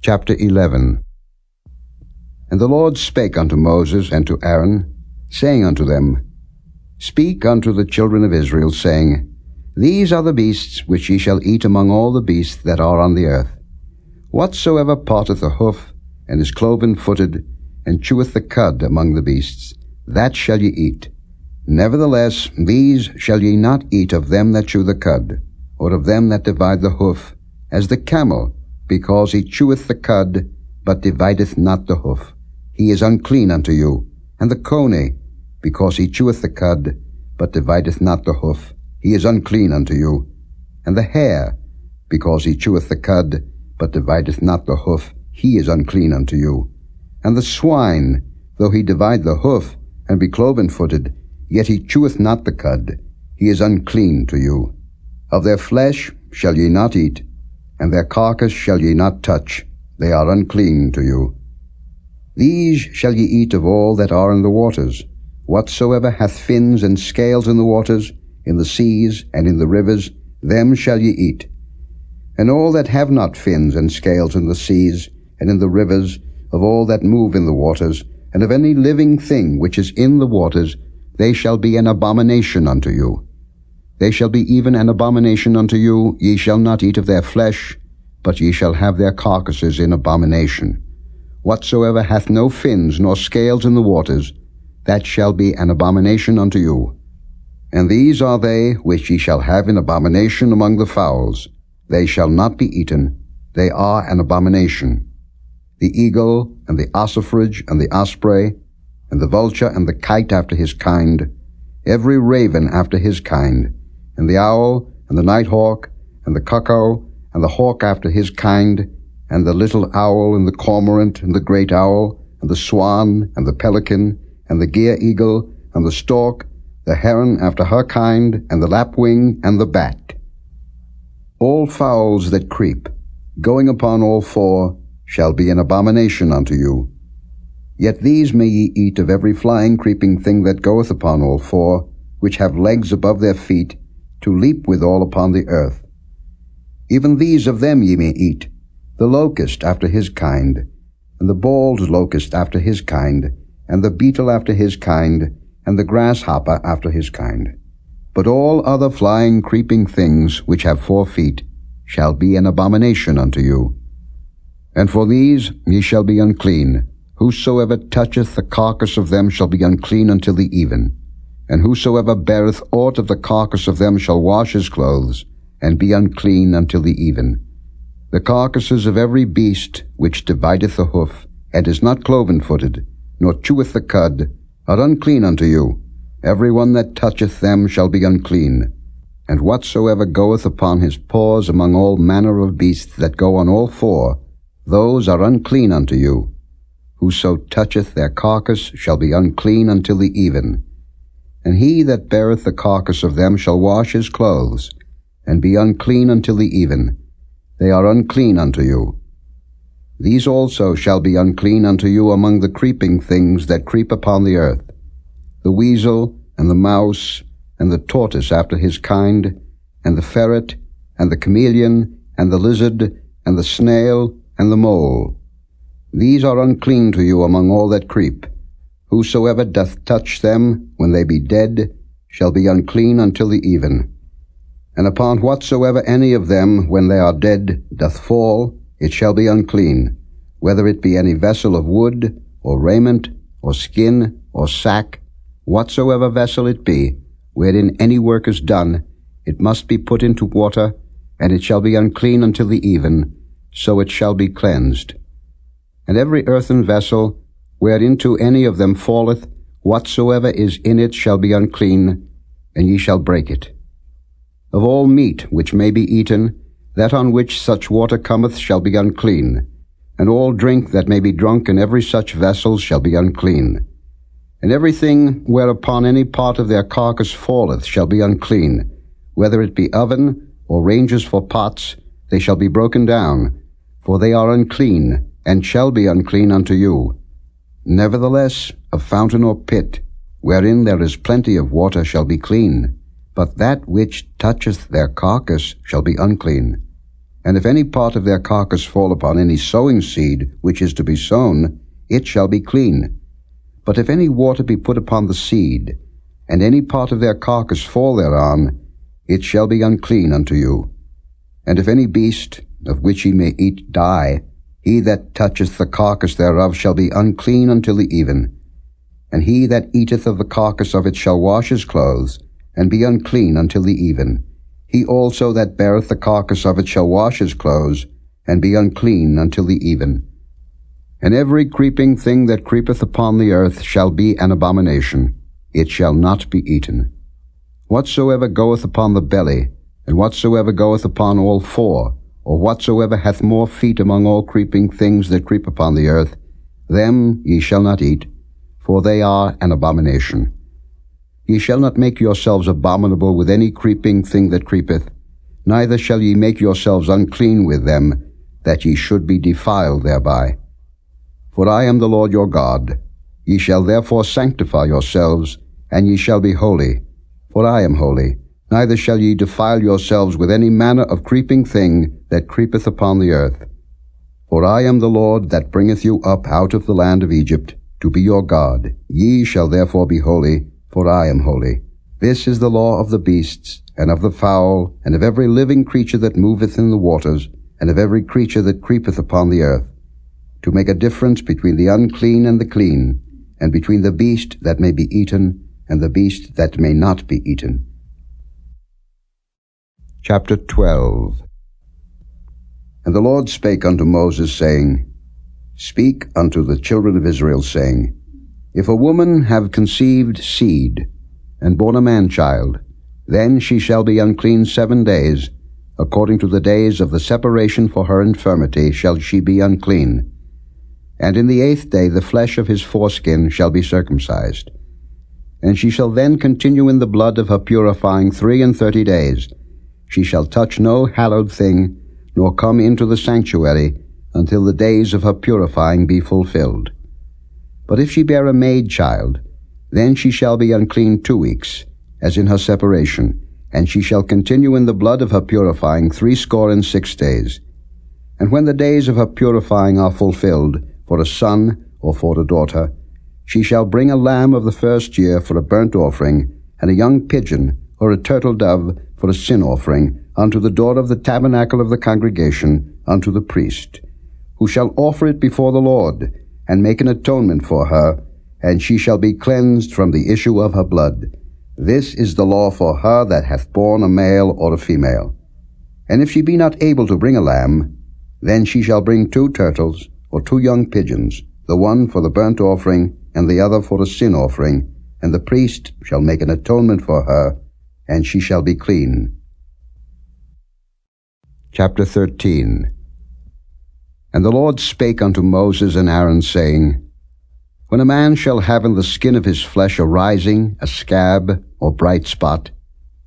Chapter 11. And the Lord spake unto Moses and to Aaron, saying unto them, Speak unto the children of Israel, saying, These are the beasts which ye shall eat among all the beasts that are on the earth. Whatsoever parteth the hoof, and is cloven-footed, and cheweth the cud among the beasts, that shall ye eat. Nevertheless, these shall ye not eat of them that chew the cud, or of them that divide the hoof, as the camel, because he cheweth the cud, but divideth not the hoof. He is unclean unto you. And the coney, because he cheweth the cud, but divideth not the hoof. He is unclean unto you. And the hare, because he cheweth the cud, but divideth not the hoof. He is unclean unto you. And the swine, though he divide the hoof, and be cloven-footed, yet he cheweth not the cud. He is unclean to you. Of their flesh shall ye not eat, and their carcass shall ye not touch. They are unclean to you. These shall ye eat of all that are in the waters. Whatsoever hath fins and scales in the waters, in the seas, and in the rivers, them shall ye eat. And all that have not fins and scales in the seas, and in the rivers, of all that move in the waters, and of any living thing which is in the waters, they shall be an abomination unto you. They shall be even an abomination unto you. Ye shall not eat of their flesh, but ye shall have their carcasses in abomination. Whatsoever hath no fins nor scales in the waters, that shall be an abomination unto you. And these are they which ye shall have in abomination among the fowls. They shall not be eaten. They are an abomination. The eagle, and the ossifrage, and the osprey, and the vulture, and the kite after his kind, every raven after his kind, and the owl, and the nighthawk, and the cuckoo, and the hawk after his kind, and the little owl, and the cormorant, and the great owl, and the swan, and the pelican, and the gier eagle, and the stork, the heron after her kind, and the lapwing, and the bat. All fowls that creep, going upon all four, shall be an abomination unto you. Yet these may ye eat of every flying creeping thing that goeth upon all four, which have legs above their feet, to leap withal upon the earth. Even these of them ye may eat, the locust after his kind, and the bald locust after his kind, and the beetle after his kind, and the grasshopper after his kind. But all other flying creeping things which have 4 feet shall be an abomination unto you. And for these ye shall be unclean. Whosoever toucheth the carcass of them shall be unclean until the even. And whosoever beareth aught of the carcass of them shall wash his clothes, and be unclean until the even. The carcasses of every beast which divideth the hoof, and is not cloven-footed, nor cheweth the cud, are unclean unto you. Every one that toucheth them shall be unclean. And whatsoever goeth upon his paws among all manner of beasts that go on all 4, those are unclean unto you. Whoso toucheth their carcass shall be unclean until the even. And he that beareth the carcass of them shall wash his clothes, and be unclean until the even. They are unclean unto you. These also shall be unclean unto you among the creeping things that creep upon the earth, the weasel, and the mouse, and the tortoise after his kind, and the ferret, and the chameleon, and the lizard, and the snail, and the mole. These are unclean to you among all that creep. Whosoever doth touch them, when they be dead, shall be unclean until the even. And upon whatsoever any of them, when they are dead, doth fall, it shall be unclean, whether it be any vessel of wood, or raiment, or skin, or sack, whatsoever vessel it be, wherein any work is done, it must be put into water, and it shall be unclean until the even, so it shall be cleansed. And every earthen vessel, whereinto any of them falleth, whatsoever is in it shall be unclean, and ye shall break it. Of all meat which may be eaten, that on which such water cometh shall be unclean, and all drink that may be drunk in every such vessel shall be unclean. And everything whereupon any part of their carcass falleth shall be unclean, whether it be oven, or ranges for pots, they shall be broken down, for they are unclean, and shall be unclean unto you. Nevertheless, a fountain or pit, wherein there is plenty of water, shall be clean, but that which toucheth their carcass shall be unclean. And if any part of their carcass fall upon any sowing seed which is to be sown, it shall be clean. But if any water be put upon the seed, and any part of their carcass fall thereon, it shall be unclean unto you. And if any beast, of which ye may eat, die, he that toucheth the carcass thereof shall be unclean until the even. And he that eateth of the carcass of it shall wash his clothes, and be unclean until the even. He also that beareth the carcass of it shall wash his clothes, and be unclean until the even. And every creeping thing that creepeth upon the earth shall be an abomination. It shall not be eaten. Whatsoever goeth upon the belly, and whatsoever goeth upon all four, or whatsoever hath more feet among all creeping things that creep upon the earth, them ye shall not eat, for they are an abomination. Ye shall not make yourselves abominable with any creeping thing that creepeth, neither shall ye make yourselves unclean with them, that ye should be defiled thereby. For I am the Lord your God. Ye shall therefore sanctify yourselves, and ye shall be holy, for I am holy. Neither shall ye defile yourselves with any manner of creeping thing that creepeth upon the earth. For I am the Lord that bringeth you up out of the land of Egypt, to be your God. Ye shall therefore be holy, for I am holy. This is the law of the beasts, and of the fowl, and of every living creature that moveth in the waters, and of every creature that creepeth upon the earth, to make a difference between the unclean and the clean, and between the beast that may be eaten, and the beast that may not be eaten. Chapter 12. And the Lord spake unto Moses, saying, Speak unto the children of Israel, saying, If a woman have conceived seed, and born a man-child, then she shall be unclean 7 days. According to the days of the separation for her infirmity shall she be unclean. And in the 8th day the flesh of his foreskin shall be circumcised. And she shall then continue in the blood of her purifying 33 days. She shall touch no hallowed thing, nor come into the sanctuary, until the days of her purifying be fulfilled. But if she bear a maid child, then she shall be unclean 2 weeks, as in her separation, and she shall continue in the blood of her purifying 66 days. And when the days of her purifying are fulfilled, for a son or for a daughter, she shall bring a lamb of the first year for a burnt offering, and a young pigeon or a turtle dove for a sin offering, unto the door of the tabernacle of the congregation, unto the priest, who shall offer it before the Lord, and make an atonement for her, and she shall be cleansed from the issue of her blood. This is the law for her that hath borne a male or a female. And if she be not able to bring a lamb, then she shall bring 2 turtles, or 2 young pigeons, the one for the burnt offering, and the other for a sin offering, and the priest shall make an atonement for her, and she shall be clean. Chapter 13. And the Lord spake unto Moses and Aaron, saying, When a man shall have in the skin of his flesh a rising, a scab, or bright spot,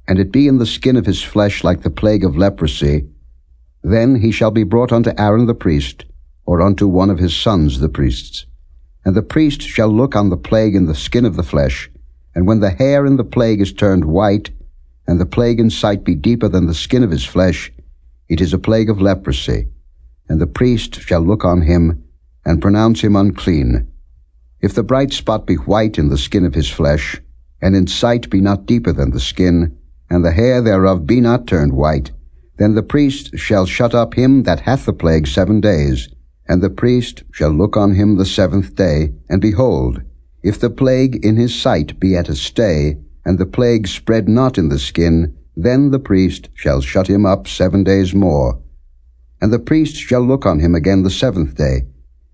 and it be in the skin of his flesh like the plague of leprosy, then he shall be brought unto Aaron the priest, or unto one of his sons the priests. And the priest shall look on the plague in the skin of the flesh, and when the hair in the plague is turned white, and the plague in sight be deeper than the skin of his flesh, it is a plague of leprosy. And the priest shall look on him, and pronounce him unclean. If the bright spot be white in the skin of his flesh, and in sight be not deeper than the skin, and the hair thereof be not turned white, then the priest shall shut up him that hath the plague 7 days, and the priest shall look on him the 7th day, and behold, if the plague in his sight be at a stay, and the plague spread not in the skin, then the priest shall shut him up 7 days more. And the priest shall look on him again the 7th day,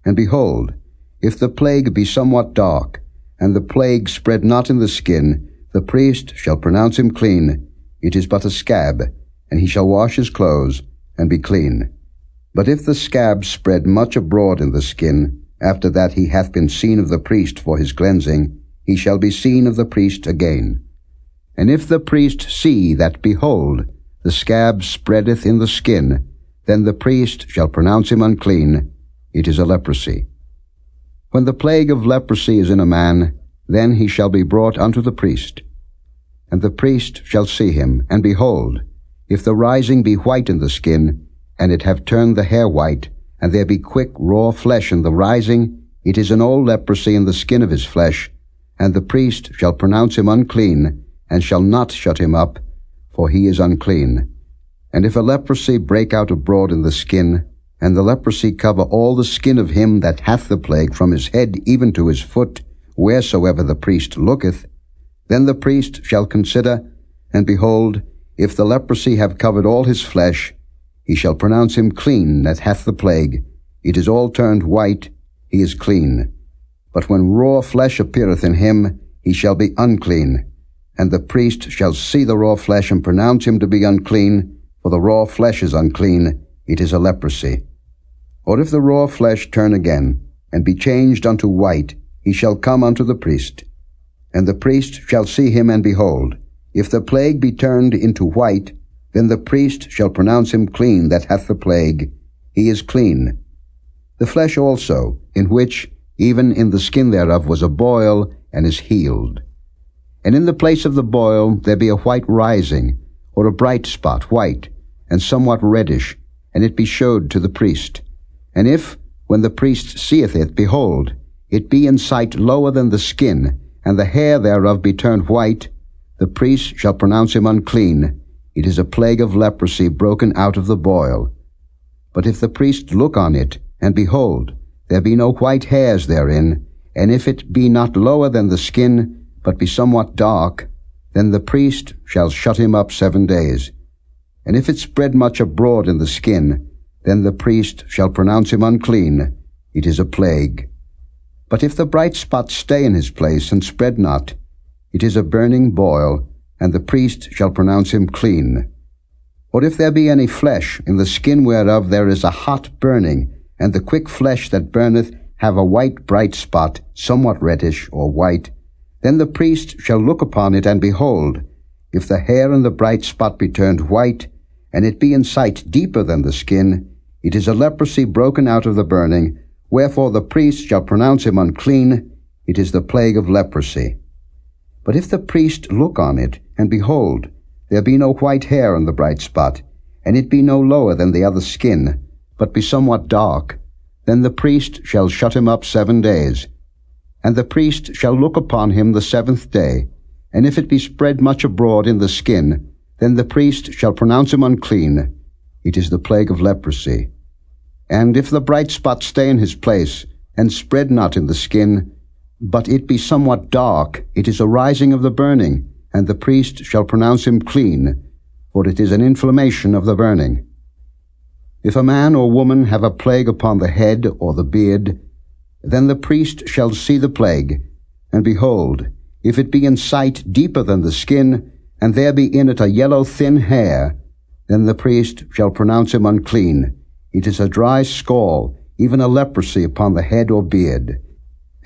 and behold, if the plague be somewhat dark, and the plague spread not in the skin, the priest shall pronounce him clean. It is but a scab, and he shall wash his clothes, and be clean. But if the scab spread much abroad in the skin, after that he hath been seen of the priest for his cleansing, he shall be seen of the priest again. And if the priest see that, behold, the scab spreadeth in the skin, then the priest shall pronounce him unclean. It is a leprosy. When the plague of leprosy is in a man, then he shall be brought unto the priest. And the priest shall see him, and behold, if the rising be white in the skin, and it have turned the hair white, and there be quick raw flesh in the rising, it is an old leprosy in the skin of his flesh, and the priest shall pronounce him unclean, and shall not shut him up, for he is unclean. And if a leprosy break out abroad in the skin, and the leprosy cover all the skin of him that hath the plague from his head even to his foot, wheresoever the priest looketh, then the priest shall consider, and behold, if the leprosy have covered all his flesh, he shall pronounce him clean that hath the plague. It is all turned white, he is clean. But when raw flesh appeareth in him, he shall be unclean. And the priest shall see the raw flesh, and pronounce him to be unclean, for the raw flesh is unclean, it is a leprosy. Or if the raw flesh turn again, and be changed unto white, he shall come unto the priest. And the priest shall see him, and behold, if the plague be turned into white, then the priest shall pronounce him clean that hath the plague. He is clean. The flesh also, in which, even in the skin thereof, was a boil, and is healed. And in the place of the boil there be a white rising, or a bright spot, white, and somewhat reddish, and it be showed to the priest. And if, when the priest seeth it, behold, it be in sight lower than the skin, and the hair thereof be turned white, the priest shall pronounce him unclean. It is a plague of leprosy broken out of the boil. But if the priest look on it, and behold, there be no white hairs therein, and if it be not lower than the skin, but be somewhat dark, then the priest shall shut him up 7 days. And if it spread much abroad in the skin, then the priest shall pronounce him unclean. It is a plague. But if the bright spot stay in his place, and spread not, it is a burning boil, and the priest shall pronounce him clean. Or if there be any flesh, in the skin whereof there is a hot burning, and the quick flesh that burneth have a white bright spot, somewhat reddish or white, then the priest shall look upon it, and behold, if the hair in the bright spot be turned white, and it be in sight deeper than the skin, it is a leprosy broken out of the burning, wherefore the priest shall pronounce him unclean. It is the plague of leprosy. But if the priest look on it, and behold, there be no white hair in the bright spot, and it be no lower than the other skin, but be somewhat dark, then the priest shall shut him up 7 days. And the priest shall look upon him the 7th day, and if it be spread much abroad in the skin, then the priest shall pronounce him unclean. It is the plague of leprosy. And if the bright spot stay in his place, and spread not in the skin, but it be somewhat dark, it is a rising of the burning, and the priest shall pronounce him clean, for it is an inflammation of the burning. If a man or woman have a plague upon the head or the beard, then the priest shall see the plague, and behold, if it be in sight deeper than the skin, and there be in it a yellow thin hair, then the priest shall pronounce him unclean. It is a dry scall, even a leprosy upon the head or beard.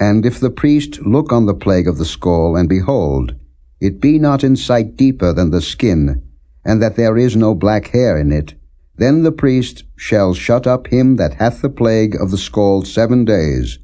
And if the priest look on the plague of the scall, and behold, it be not in sight deeper than the skin, and that there is no black hair in it, then the priest shall shut up him that hath the plague of the scald 7 days.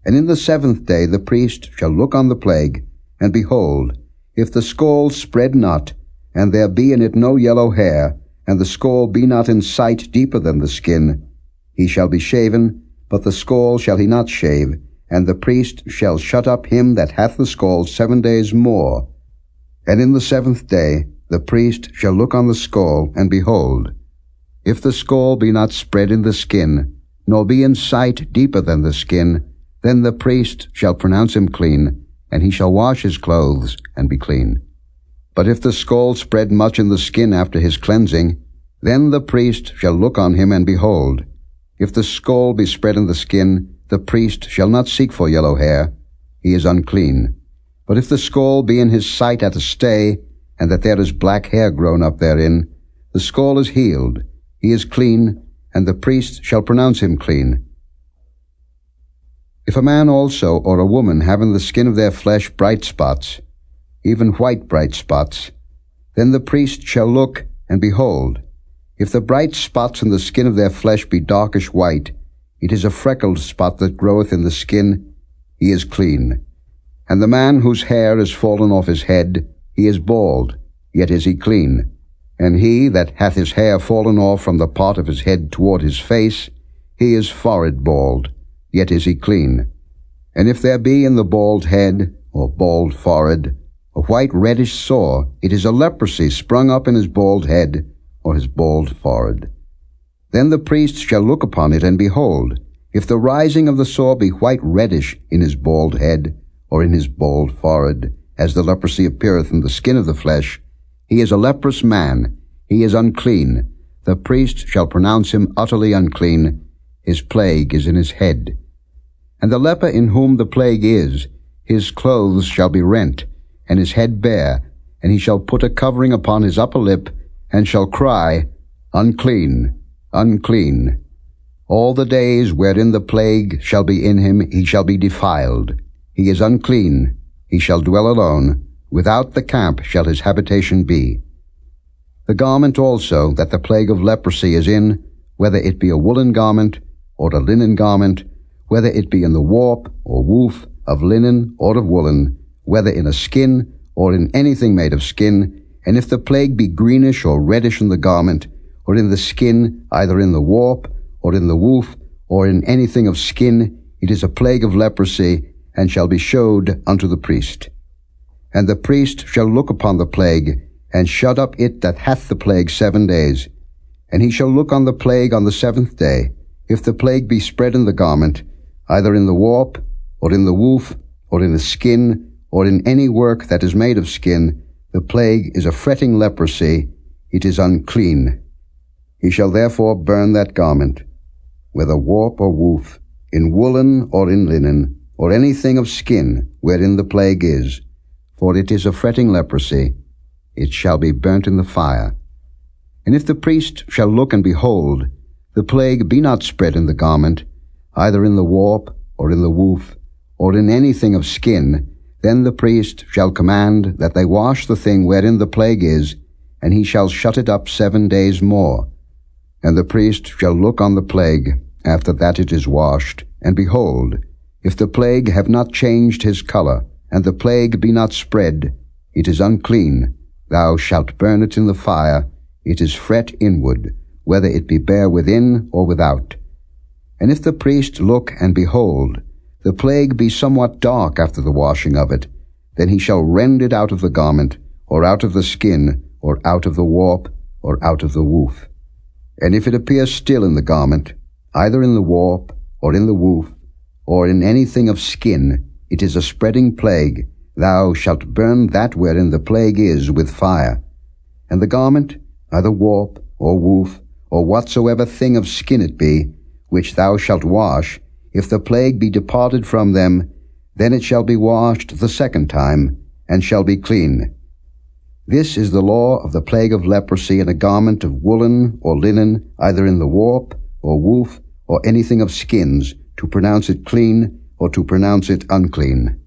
And in the 7th day the priest shall look on the plague, and behold, if the scald spread not, and there be in it no yellow hair, and the scald be not in sight deeper than the skin, he shall be shaven, but the scald shall he not shave, and the priest shall shut up him that hath the scald 7 days more. And in the 7th day the priest shall look on the scald, and behold, if the scald be not spread in the skin, nor be in sight deeper than the skin, then the priest shall pronounce him clean, and he shall wash his clothes, and be clean. But if the scald spread much in the skin after his cleansing, then the priest shall look on him, and behold, if the scald be spread in the skin, the priest shall not seek for yellow hair, he is unclean. But if the scald be in his sight at a stay, and that there is black hair grown up therein, the scald is healed, he is clean, and the priest shall pronounce him clean. If a man also or a woman have in the skin of their flesh bright spots, even white bright spots, then the priest shall look, and behold, if the bright spots in the skin of their flesh be darkish white, it is a freckled spot that groweth in the skin, he is clean. And the man whose hair is fallen off his head, he is bald, yet is he clean. And he that hath his hair fallen off from the part of his head toward his face, he is forehead bald, yet is he clean. And if there be in the bald head, or bald forehead, a white reddish sore, it is a leprosy sprung up in his bald head, or his bald forehead. Then the priest shall look upon it, and behold, if the rising of the sore be white reddish in his bald head, or in his bald forehead, as the leprosy appeareth in the skin of the flesh, he is a leprous man, he is unclean. The priest shall pronounce him utterly unclean. His plague is in his head. And the leper in whom the plague is, his clothes shall be rent, and his head bare, and he shall put a covering upon his upper lip, and shall cry, Unclean, unclean. All the days wherein the plague shall be in him, he shall be defiled. He is unclean, he shall dwell alone. Without the camp shall his habitation be. The garment also that the plague of leprosy is in, whether it be a woolen garment, or a linen garment, whether it be in the warp or woof of linen or of woolen, whether in a skin or in anything made of skin, and if the plague be greenish or reddish in the garment, or in the skin, either in the warp, or in the woof, or in anything of skin, it is a plague of leprosy, and shall be showed unto the priest. And the priest shall look upon the plague, and shut up it that hath the plague 7 days. And he shall look on the plague on the 7th day. If the plague be spread in the garment, either in the warp, or in the woof, or in the skin, or in any work that is made of skin, the plague is a fretting leprosy, it is unclean. He shall therefore burn that garment, whether warp or woof, in woolen or in linen, or anything of skin wherein the plague is, for it is a fretting leprosy, it shall be burnt in the fire. And if the priest shall look and behold, the plague be not spread in the garment, either in the warp, or in the woof, or in anything of skin, then the priest shall command that they wash the thing wherein the plague is, and he shall shut it up 7 days more. And the priest shall look on the plague, after that it is washed, and behold, if the plague have not changed his color, and the plague be not spread, it is unclean. Thou shalt burn it in the fire, it is fret inward, whether it be bare within or without. And if the priest look and behold, the plague be somewhat dark after the washing of it, then he shall rend it out of the garment, or out of the skin, or out of the warp, or out of the woof. And if it appear still in the garment, either in the warp, or in the woof, or in anything of skin, it is a spreading plague. Thou shalt burn that wherein the plague is with fire. And the garment, either warp, or woof, or whatsoever thing of skin it be, which thou shalt wash, if the plague be departed from them, then it shall be washed the 2nd time, and shall be clean. This is the law of the plague of leprosy in a garment of woolen or linen, either in the warp, or woof, or anything of skins, to pronounce it clean, or to pronounce it unclean.